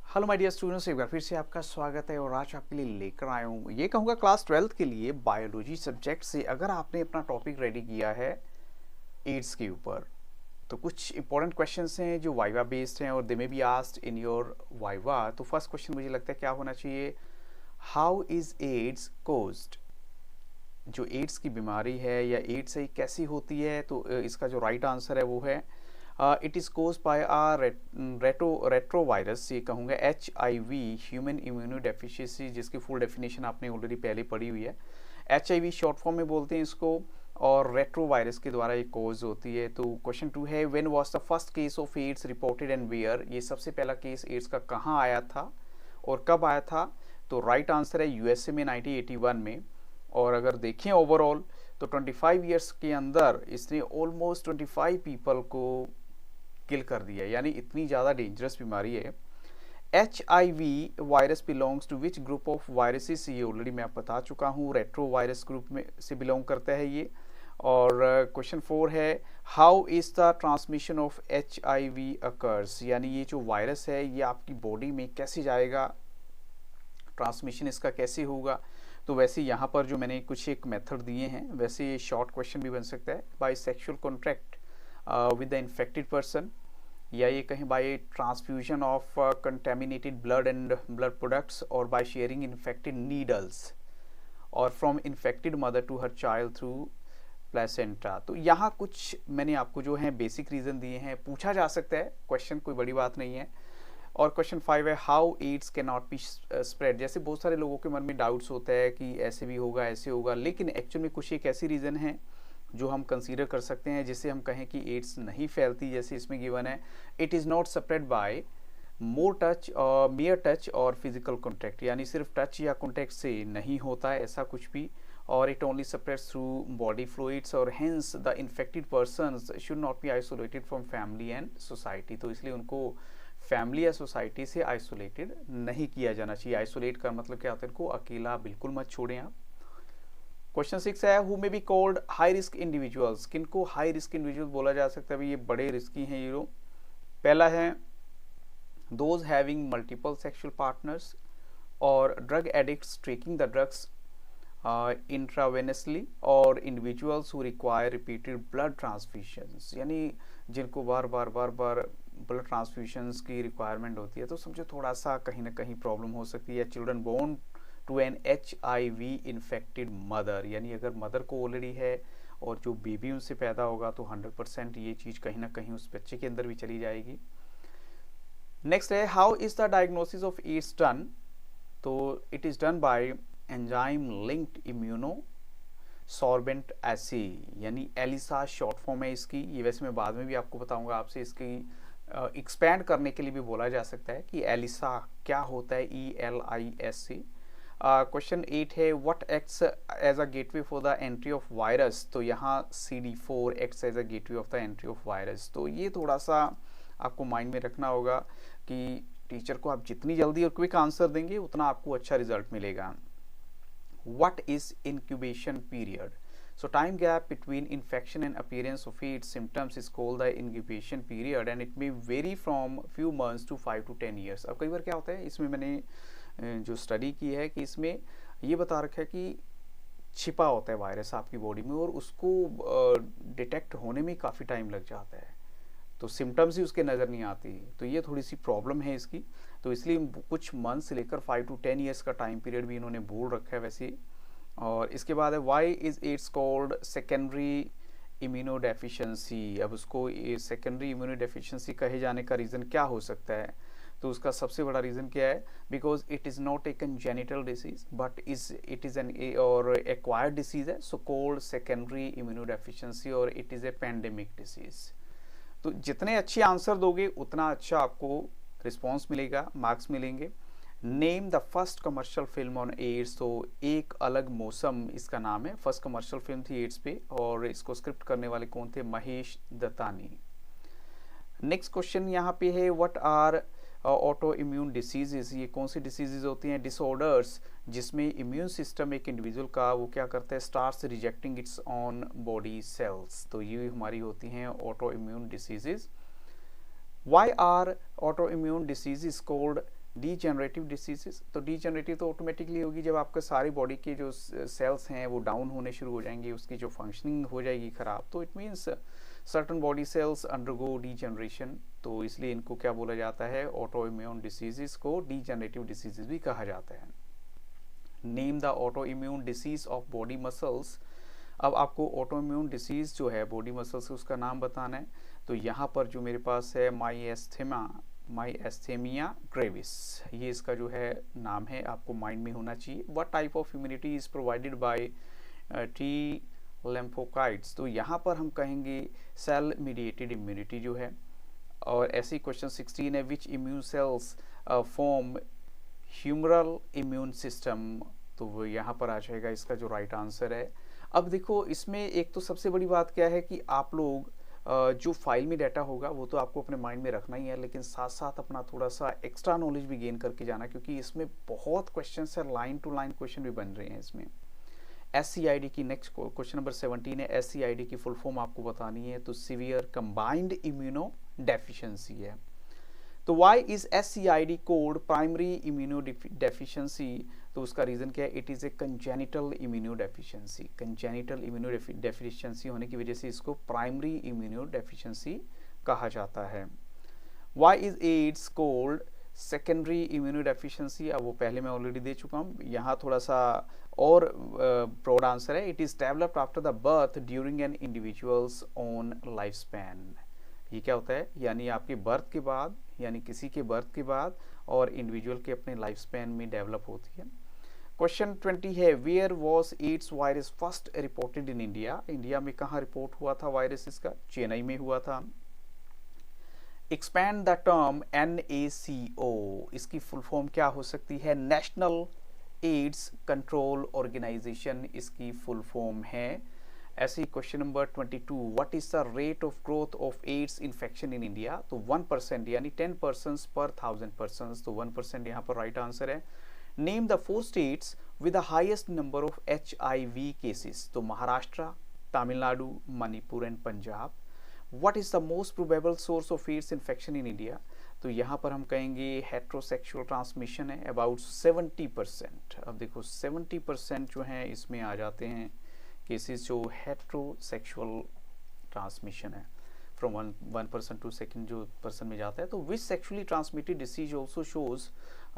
Hello my dear students, एक बार फिर से आपका स्वागत है और आज आपके लिए लेकर आया हूँ ये कहूँगा क्लास 12th के लिए बायोलॉजी सब्जेक्ट से अगर आपने अपना टॉपिक रेडी किया है एड्स के ऊपर तो कुछ इंपॉर्टेंट क्वेश्चंस हैं जो वाइवा बेस्ड हैं और they may be asked in your viva. तो फर्स्ट क्वेश्चन मुझे लगता है क्या होना चाहिए, हाउ इज एड्स कोज्ड। जो एड्स की बीमारी है या एड्स है कैसी होती है, तो इसका जो राइट आंसर है वो है it is caused by a retrovirus, ये कहूँगा HIV, ह्यूमन इम्यूनो डेफिशिएंसी, जिसकी फुल डेफिनेशन आपने ऑलरेडी पहले पढ़ी हुई है। HIV शॉर्ट फॉर्म में बोलते हैं इसको, और रेट्रोवायरस के द्वारा ये कोज होती है। तो क्वेश्चन 2 है, when was the first case of AIDS reported and where, ये सबसे पहला केस एड्स का कहाँ आया था और कब आया था। तो राइट आंसर है USA में 1981 में। और अगर देखें ओवरऑल तो 25 ईयर्स के अंदर इसने ऑलमोस्ट 25 पीपल को किल कर दिया, यानी इतनी ज़्यादा डेंजरस बीमारी है। HIV virus belongs to which group of viruses, ये ऑलरेडी मैं आप बता चुका हूँ, रेट्रो वायरस ग्रुप में से बिलोंग करता है ये। और क्वेश्चन 4 है, how is the transmission of HIV occurs, यानी ये जो वायरस है ये आपकी बॉडी में कैसे जाएगा, ट्रांसमिशन इसका कैसे होगा। तो वैसे यहाँ पर जो मैंने कुछ एक मेथड दिए हैं, वैसे ये शॉर्ट क्वेश्चन भी बन सकता है, by sexual contact with the infected person, या ये कहीं by transfusion of contaminated blood and blood products, और बाय शेयरिंग इन्फेक्टेड नीडल्स और from infected mother to her child through placenta. तो यहाँ कुछ मैंने आपको जो है बेसिक रीजन दिए हैं, पूछा जा सकता है क्वेश्चन, कोई बड़ी बात नहीं है। और क्वेश्चन 5 है, how AIDS can not be spread. जैसे बहुत सारे लोगों के मन में डाउट्स होता है कि ऐसे भी होगा ऐसे होगा, लेकिन एक्चुअल में कुछ एक ऐसी रीज़न है जो हम कंसीडर कर सकते हैं जिससे हम कहें कि एड्स नहीं फैलती। जैसे इसमें गिवन है, it is not spread by more touch और मियर टच और फिजिकल कॉन्टैक्ट, यानी सिर्फ टच या कॉन्टैक्ट से नहीं होता है ऐसा कुछ भी, और it only spreads through body fluids, और hence the infected persons should not be isolated from family and society. तो इसलिए उनको फैमिली या सोसाइटी से आइसोलेटेड नहीं किया जाना चाहिए। आइसोलेट का मतलब क्या होता है, इनको अकेला बिल्कुल मत छोड़ें आप। क्वेश्चन 6 है, who may be called high risk individuals, किनको हाई रिस्क इंडिविजुअल बोला जा सकता है, ये बड़े रिस्की हैं ये लोग। पहला है those having multiple sexual partners, और drug addicts taking the drugs intravenously, और individuals who require repeated blood transfusions, यानी जिनको बार बार ब्लड ट्रांसफ्यूशंस की रिक्वायरमेंट होती है। तो समझो थोड़ा सा कहीं ना कहीं प्रॉब्लम हो सकती है। Children born to an HIV infected mother, यानी अगर मदर को ऑलरेडी है और जो बेबी उनसे पैदा होगा तो 100% ये चीज़ कहीं ना कहीं उस बच्चे के अंदर भी चली जाएगी। नेक्स्ट है, how is the diagnosis of AIDS done. तो it is done by enzyme linked immuno sorbent assay, यानी एलिसा शॉर्ट फॉर्म है इसकी। ये वैसे मैं बाद में भी आपको बताऊंगा, आपसे इसकी एक्सपैंड करने के लिए भी बोला जा सकता है कि एलिसा क्या होता है, ELISA। क्वेश्चन 8 है, what acts as a gateway for the entry of virus. तो यहाँ CD4 acts as a gateway of the entry of virus. तो ये थोड़ा सा आपको माइंड में रखना होगा कि टीचर को आप जितनी जल्दी और क्विक आंसर देंगे उतना आपको अच्छा रिजल्ट मिलेगा। What is incubation period? So time gap between infection and appearance of AIDS symptoms is called the incubation period, and it may vary from few months to 5 to 10 years. अब कई बार क्या होता है, इसमें मैंने जो स्टडी की है कि इसमें ये बता रखा है कि छिपा होता है वायरस आपकी बॉडी में और उसको डिटेक्ट होने में काफ़ी टाइम लग जाता है, तो सिम्टम्स ही उसके नज़र नहीं आती। तो ये थोड़ी सी प्रॉब्लम है इसकी, तो इसलिए कुछ मंथ से लेकर 5 to 10 ईयर्स का टाइम पीरियड भी इन्होंने बोल रखा है वैसे। और इसके बाद है, why is it's called secondary immuno deficiency. अब उसको सेकेंडरी इम्यूनो डेफिशिएंसी कहे जाने का रीज़न क्या हो सकता है, तो उसका सबसे बड़ा रीज़न क्या है, because it is not a congenital disease but it is an और एक्वायर्ड डिसीज है, so called secondary immuno deficiency, और it is a pandemic disease. तो जितने अच्छे आंसर दोगे उतना अच्छा आपको रिस्पॉन्स मिलेगा, मार्क्स मिलेंगे। Name the first commercial film on AIDS. तो एक अलग मौसम इसका नाम है, फर्स्ट कमर्शियल फिल्म थी एड्स पे, और इसको स्क्रिप्ट करने वाले कौन थे, महेश दत्तानी। नेक्स्ट क्वेश्चन यहाँ पे है, what are autoimmune diseases. ये कौन सी डिसीजेज होती हैं, डिसऑर्डर्स जिसमें इम्यून सिस्टम एक इंडिविजुअल का वो क्या करता है, starts rejecting its own body cells. तो ये हमारी होती हैं autoimmune diseases. Why are autoimmune diseases called degenerative diseases, तो डीजेनरेटिव तो ऑटोमेटिकली होगी जब आपका सारी बॉडी के जो सेल्स हैं वो डाउन होने शुरू हो जाएंगे, उसकी जो फंक्शनिंग हो जाएगी ख़राब, तो it means certain body cells undergo degeneration, तो इसलिए इनको क्या बोला जाता है, ऑटो इम्यून डिसीजेस को डीजेनरेटिव डिसीजेस भी कहा जाता है। Name the auto immune disease of body muscles. अब आपको ऑटो इम्यून डिसीज जो है बॉडी मसल्स उसका नाम बताना है, तो यहाँ पर जो मेरे पास है माइएस्थेमिया ग्रेविस, ये इसका जो है नाम है, आपको माइंड में होना चाहिए। What type of immunity is provided by T lymphocytes, तो यहाँ पर हम कहेंगे सेल मीडिएटेड इम्यूनिटी जो है। और ऐसे ही क्वेश्चन 16 है, which immune cells form humoral immune system, तो वो यहाँ पर आ जाएगा इसका जो राइट आंसर है। अब देखो इसमें एक तो सबसे बड़ी बात क्या है कि आप लोग जो फाइल में डाटा होगा वो तो आपको अपने माइंड में रखना ही है, लेकिन साथ साथ अपना थोड़ा सा एक्स्ट्रा नॉलेज भी गेन करके जाना, क्योंकि इसमें बहुत क्वेश्चन है, लाइन टू लाइन क्वेश्चन भी बन रहे हैं इसमें। SCID की नेक्स्ट क्वेश्चन नंबर 17 है, SCID की फुल फॉर्म आपको बतानी है, तो सीवियर कंबाइंड इम्यूनो डेफिशिएंसी है। तो why is SCID called primary immunodeficiency, तो उसका रीजन क्या है, it is a congenital immunodeficiency, congenital immunodeficiency होने की वजह से इसको प्राइमरी इम्यूनो डेफिशिएंसी कहा जाता है। Why is AIDS called secondary immuno deficiency, अब वो पहले मैं ऑलरेडी दे चुका हूँ, यहाँ थोड़ा सा और ब्रॉड आंसर है, it is developed after the birth during an individuals own life span. ये क्या होता है, यानी आपके बर्थ के बाद, यानी किसी के बर्थ के बाद और इंडिविजुअल के अपने लाइफ स्पैन में डेवलप होती है। क्वेश्चन 20 है, where was AIDS virus first reported in India, India में कहाँ रिपोर्ट हुआ था वायरस इसका, चेन्नई में हुआ था। एक्सपैंड द टर्म NACO, इसकी फुल फॉर्म क्या हो सकती है, नेशनल एड्स कंट्रोल ऑर्गेनाइजेशन इसकी फुल फॉर्म है। ऐसे ही question number 22, what is the rate of growth of AIDS infection in India, तो 1%, यानी 10 पर्सन्स पर 1000 पर्सन्स, तो 1% यहाँ पर राइट आंसर है। Name the 4 states with the highest number of HIV cases, तो Maharashtra, Tamil Nadu, Manipur and Punjab. What is the most probable source of AIDS infection in India, तो यहाँ पर हम कहेंगे हेट्रोसेक्सुअल ट्रांसमिशन है, अबाउट 70%। अब देखो 70% जो है इसमें आ जाते हैं केसेस जो हेट्रोसेक्सुअल ट्रांसमिशन है, from one person to second जो पर्सन में जाता है। तो which sexually transmitted disease also shows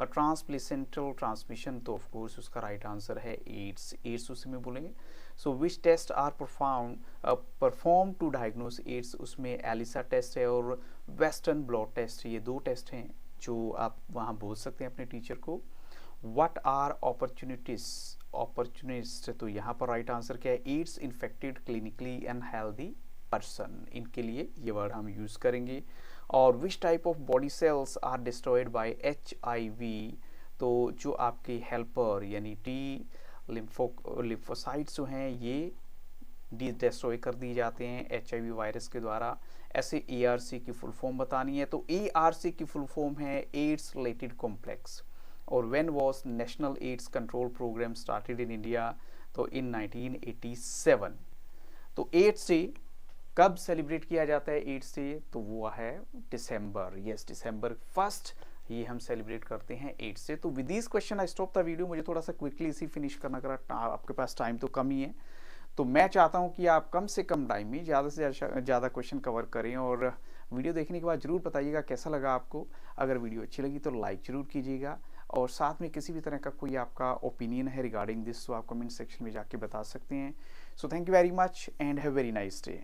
transplacental transmission, तो ऑफ कोर्स उसका राइट आंसर है एड्स, एड्स उसी में बोलेंगे। So which test are perform to diagnose AIDS, उसमें एलिसा टेस्ट है और वेस्टर्न ब्लॉट टेस्ट, ये 2 टेस्ट हैं जो आप वहाँ बोल सकते हैं अपने टीचर को। व्हाट आर अपॉर्चुनिस्ट, तो यहाँ पर राइट आंसर क्या है, AIDS infected clinically and healthy person, इनके लिए ये वर्ड हम यूज करेंगे। और which type of body cells are destroyed by HIV, तो जो आपके हेल्पर यानी T लिम्फोसाइट्स जो हैं ये डिस्ट्रॉय कर दिए जाते हैं HIV वायरस के द्वारा। ऐसे ARC की फुल फॉर्म बतानी है, तो ARC की फुल फॉर्म है एड्स रिलेटेड कॉम्प्लेक्स। और when was national AIDS control programme started in India, तो इन 1987। तो एड्स डे कब सेलिब्रेट किया जाता है एड्स डे, तो वो है दिसंबर, यस दिसंबर 1 ये हम सेलिब्रेट करते हैं एड्स डे। तो with this question I stop the video, मुझे थोड़ा सा क्विकली इसी फिनिश करना करा, आपके पास टाइम तो कम ही है, तो मैं चाहता हूं कि आप कम से कम टाइम में ज़्यादा से ज़्यादा क्वेश्चन कवर करें। और वीडियो देखने के बाद ज़रूर बताइएगा कैसा लगा आपको, अगर वीडियो अच्छी लगी तो लाइक ज़रूर कीजिएगा, और साथ में किसी भी तरह का कोई आपका ओपिनियन है रिगार्डिंग दिस तो आप कमेंट सेक्शन में जाके बता सकते हैं। So thank you very much and have very nice day.